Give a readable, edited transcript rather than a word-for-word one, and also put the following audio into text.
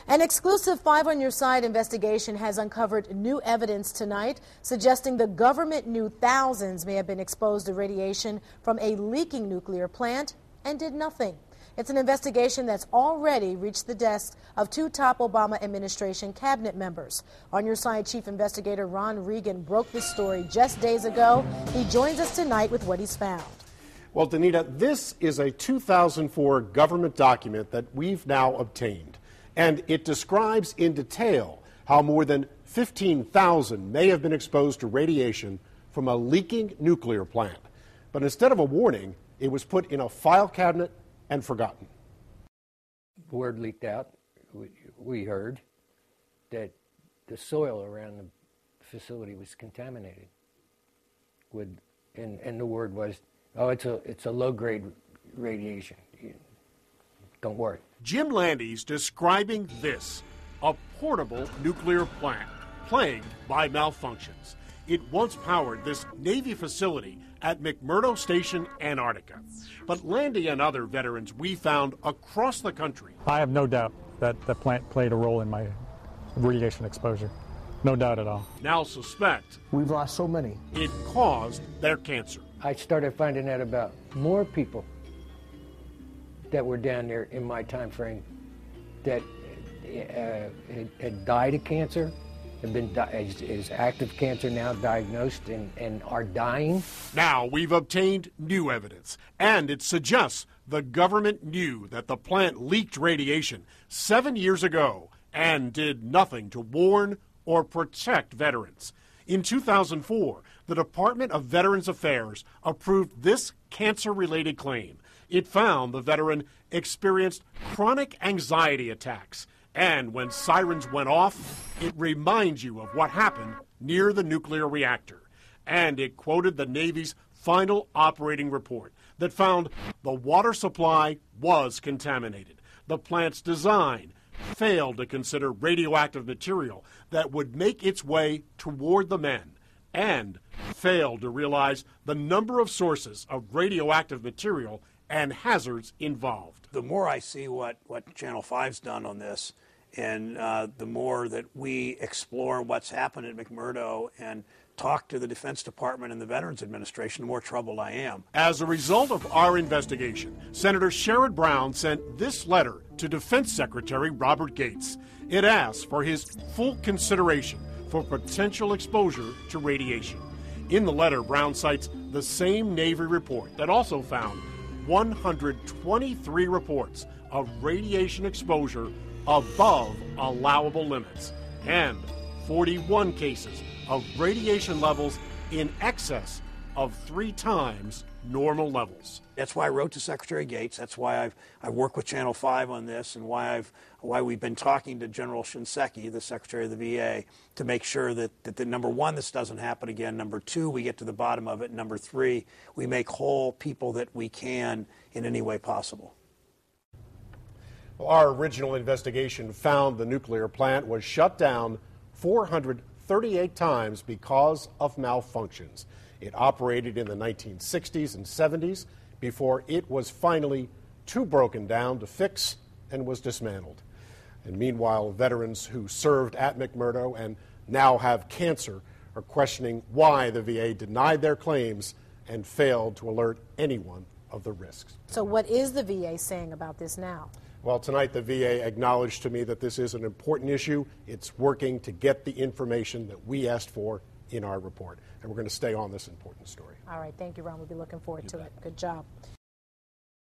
An exclusive 5 on Your Side investigation has uncovered new evidence tonight suggesting the government knew thousands may have been exposed to radiation from a leaking nuclear plant and did nothing. It's an investigation that's already reached the desks of 2 top Obama administration cabinet members. On Your Side Chief Investigator Regan broke this story just days ago. He joins us tonight with what he's found. Well, Danita, this is a 2004 government document that we've now obtained. And it describes in detail how more than 15,000 may have been exposed to radiation from a leaking nuclear plant. But instead of a warning, it was put in a file cabinet and forgotten. Word leaked out. We heard that the soil around the facility was contaminated. And the word was, oh, it's a low-grade radiation. Don't worry. Jim Landy's describing this, a portable nuclear plant plagued by malfunctions. It once powered this Navy facility at McMurdo Station, Antarctica. But Landy and other veterans we found across the country. I have no doubt that the plant played a role in my radiation exposure. No doubt at all. Now suspect we've lost so many. It caused their cancer. I started finding out about more people that were down there in my time frame that had died of cancer, have been is active cancer now diagnosed and are dying. Now we've obtained new evidence, and it suggests the government knew that the plant leaked radiation 7 years ago and did nothing to warn or protect veterans. In 2004, the Department of Veterans Affairs approved this cancer-related claim. It found the veteran experienced chronic anxiety attacks, and when sirens went off, it reminds you of what happened near the nuclear reactor. And it quoted the Navy's final operating report that found the water supply was contaminated. The plant's design failed to consider radioactive material that would make its way toward the men, and failed to realize the number of sources of radioactive material and hazards involved. The more I see what Channel 5's done on this, and the more that we explore what's happened at McMurdo and talk to the Defense Department and the Veterans Administration, the more troubled I am. As a result of our investigation, Senator Sherrod Brown sent this letter to Defense Secretary Robert Gates. It asks for his full consideration for potential exposure to radiation. In the letter, Brown cites the same Navy report that also found 123 reports of radiation exposure above allowable limits and 41 cases of radiation levels in excess of 3 times normal levels. That's why I wrote to Secretary Gates. That's why I work with Channel 5 on this, and why we've been talking to General Shinseki, the Secretary of the VA, to make sure that number one, this doesn't happen again. Number two, we get to the bottom of it. Number three, we make whole people that we can in any way possible. Well, our original investigation found the nuclear plant was shut down 438 times because of malfunctions. It operated in the 1960s and 70s before it was finally too broken down to fix and was dismantled. And meanwhile, veterans who served at McMurdo and now have cancer are questioning why the VA denied their claims and failed to alert anyone of the risks. So what is the VA saying about this now? Well, tonight the VA acknowledged to me that this is an important issue. It's working to get the information that we asked for in our report. And we're going to stay on this important story. All right. Thank you, Ron. We'll be looking forward to it. Good job.